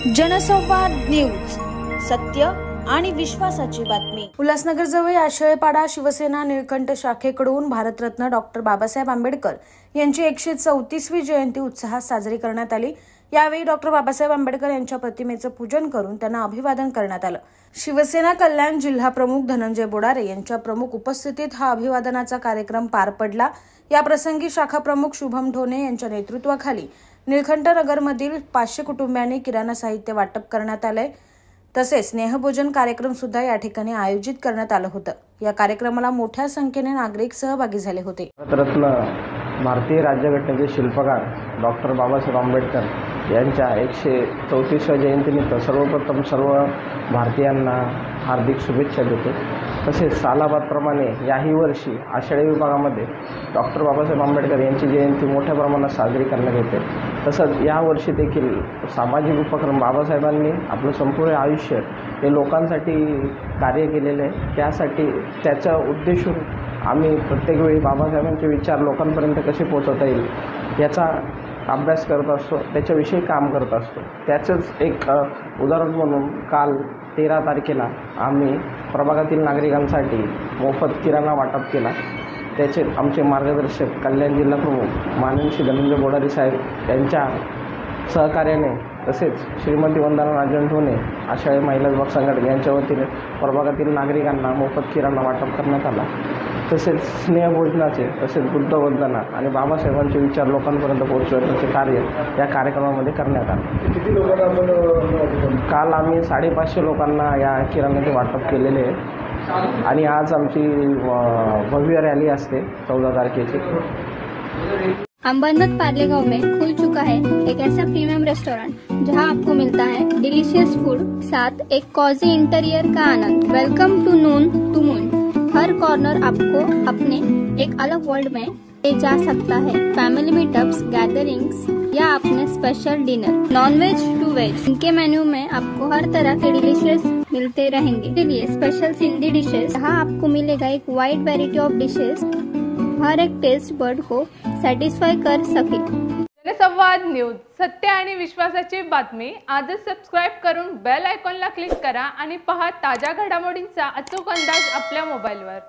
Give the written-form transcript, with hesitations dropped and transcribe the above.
जनसंवाद न्यूज, सत्य आणि विश्वासाची बातमी। उल्हासनगर जवळ आशयपाडा शिवसेना निळकंठ शाखेकडून भारतरत्न डॉक्टर बाबासाहेब आंबेडकर यांची 134वी जयंती उत्साहात साजरी करण्यात आली। यावेळी डॉक्टर बाबासाहेब आंबेडकर यांच्या प्रतिमेचे पूजन करून त्यांना अभिवादन करण्यात आलं। शिवसेना कल्याण जिल्हा प्रमुख धनंजय बोडारे यांच्या प्रमुख उपस्थितीत हा अभिवादनाचा कार्यक्रम पार पडला। या प्रसंगी शाखा प्रमुख शुभम ढोणे यांच्या नेतृत्वाखाली निळकंठ नगरमधील 500 कुटुंबियांनी किराणा साहित्य वाटप करण्यात आले। तसेच स्नेहभोजन कार्यक्रम सुद्धा या ठिकाणी आयोजित करण्यात आलं होतं। या कार्यक्रमाला मोठ्या संख्येने नागरिक सहभागी झाले होते। भारतरत्न भारतीय राज्यघटनेचे शिल्पकार डॉक्टर बाबासाहेब आंबेडकर यांच्या 134व्या जयंतीनिमित्त सर्वप्रथम सर्व भारतीयांना हार्दिक शुभेच्छा देतो। तसेच सालाबादप्रमाणे याही वर्षी आषाढी विभागामध्ये डॉक्टर बाबासाहेब आंबेडकर यांची जयंती मोठ्या प्रमाणात साजरी करण्यात येते। तसंच यावर्षी देखील सामाजिक उपक्रम बाबासाहेबांनी आपलं संपूर्ण आयुष्य हे लोकांसाठी कार्य केलेले आहे। त्यासाठी त्याचा उद्देशून आम्ही प्रत्येक वेळी बाबासाहेबांचे विचार लोकांपर्यंत कसे पोहोचवता येईल याचा अभ्यास करत असतो, त्याच्याविषयी काम करत असतो। त्याचंच एक उदाहरण म्हणून काल 13 तारखेला आम्ही प्रभागातील नागरिकांसाठी मोफत किराणा वाटप केला। त्याचे आमचे मार्गदर्शक कल्याण जिल्हा प्रमुख माननीय श्री धनंजय बोडारे साहेब यांच्या सहकार्याने तसेच श्रीमती वंदना राजन ढोणे आशाळी महिला विभाग संघटना यांच्या वतीने प्रभागातील नागरिकांना मोफत किराणा वाटप करण्यात आला। तसेच स्नेहभोजनाचे तसेच बुद्धवंदना आणि बाबासाहेबांचे विचार लोकांपर्यंत पोहोचवण्याचे कार्य या कार्यक्रमामध्ये करण्यात आले। किती लोकांना आपण काल आम्ही 550 लोकांना या किराण्याचे वाटप केलेले आहे आणि आज आमची भव्य रॅली असते 14 तारखेची। अंबरनाथ पार्लेगांव में खुल चुका है एक ऐसा प्रीमियम रेस्टोरेंट जहां आपको मिलता है डिलीशियस फूड साथ एक कॉजी इंटीरियर का आनंद। Welcome to noon to moon. हर कॉर्नर आपको अपने एक अलग वर्ल्ड में ले जा सकता है। फैमिली मीटअप्स, गैदरिंग्स या अपने special dinner, non veg to veg, इनके मेन्यू में आपको हर तरह के डिलीशियस मिलते रहेंगे। इसके लिए स्पेशल सिंधी डिशेस, जहाँ आपको मिलेगा एक वाइड वेराइटी ऑफ डिशेस, हर एक टेस्ट बर्ड को सॅटिस्फाय कर सके। जनसंवाद न्यूज, सत्य आणि विश्वासाची बातमी। आजच सबस्क्राइब करून बेल आयकॉनला क्लिक करा आणि पहा ताज्या घडामोडींचा अचूक अंदाज आपल्या मोबाईलवर।